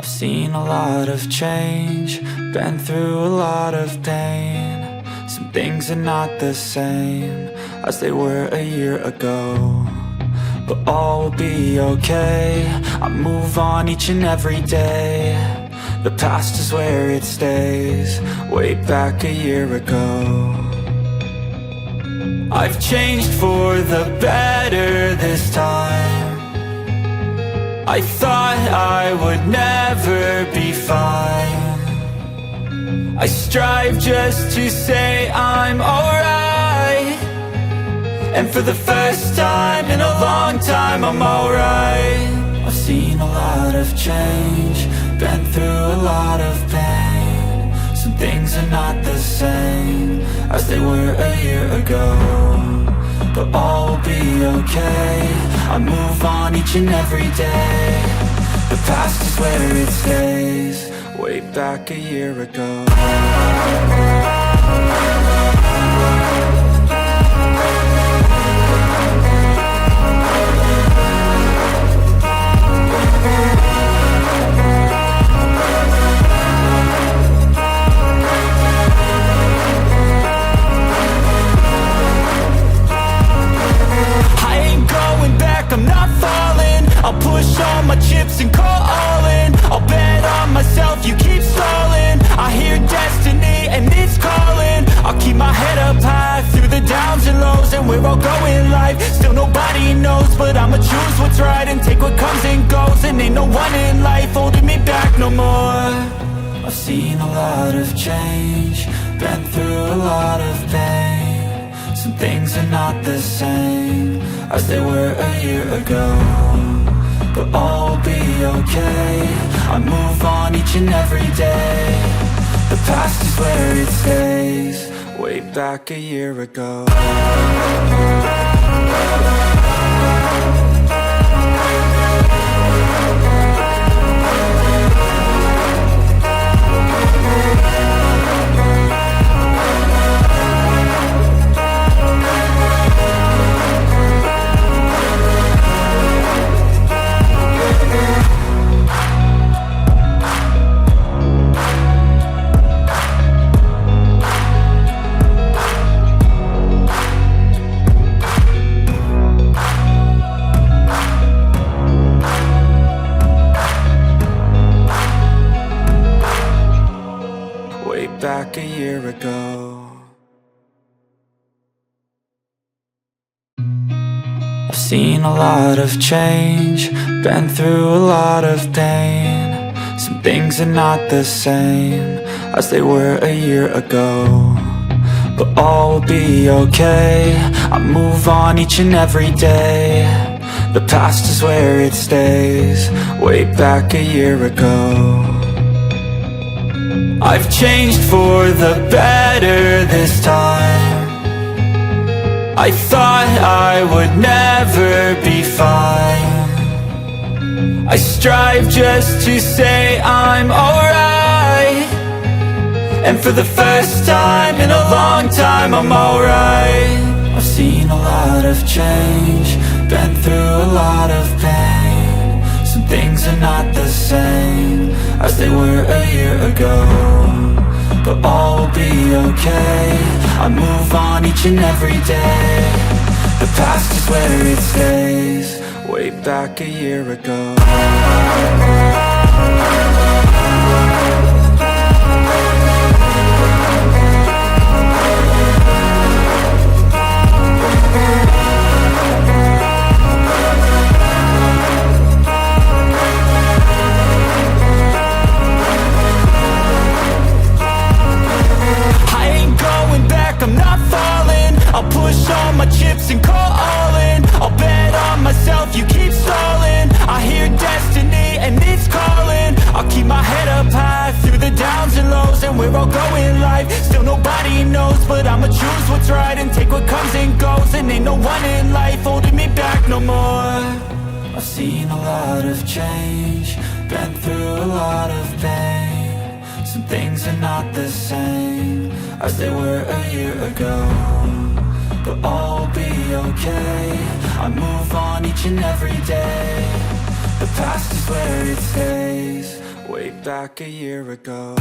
I've seen a lot of change, been through a lot of pain. Some things are not the same as they were a year ago, but all will be okay. I move on each and every day. The past is where it stays, way back a year ago. I've changed for the better this time. I thought I would never be fine. I strive just to say I'm alright, and for the first time in a long time I'm alright. I've seen a lot of change, been through a lot of pain. Some things are not the same as they were a year ago, but all will be okay. I move on each and every day. The past is where it stays, way back a year ago. I'm not falling, I'll push all my chips and call all in. I'll bet on myself, you keep stalling. I hear destiny and it's calling. I'll keep my head up high through the downs and lows, and we're all going live. Still nobody knows, but I'ma choose what's right and take what comes and goes. And ain't no one in life holding me back no more. I've seen a lot of change, been through a lot of pain. Some things are not the same as they were a year ago, but all will be okay. I move on each and every day. The past is where it stays, way back a year ago. Back a year ago. I've seen a lot of change, been through a lot of pain. Some things are not the same as they were a year ago, but all will be okay. I move on each and every day. The past is where it stays, way back a year ago. I've changed for the better this time. I thought I would never be fine. I strive just to say I'm alright, and for the first time in a long time I'm alright. I've seen a lot of change, been through a lot of pain. Some things are not the same as they were a year ago, but all will be okay. I move on each and every day. The past is where it stays, way back a year ago. I'm not falling, I'll push all my chips and call all in. I'll bet on myself, you keep stalling. I hear destiny and it's calling. I'll keep my head up high through the downs and lows, and we're all going live. Still nobody knows, but I'ma choose what's right and take what comes and goes. And ain't no one in life holding me back no more. I've seen a lot of change, been through a lot of pain. Some things are not the same as they were a year ago, but all will be okay. I move on each and every day. The past is where it stays, way way back a year ago.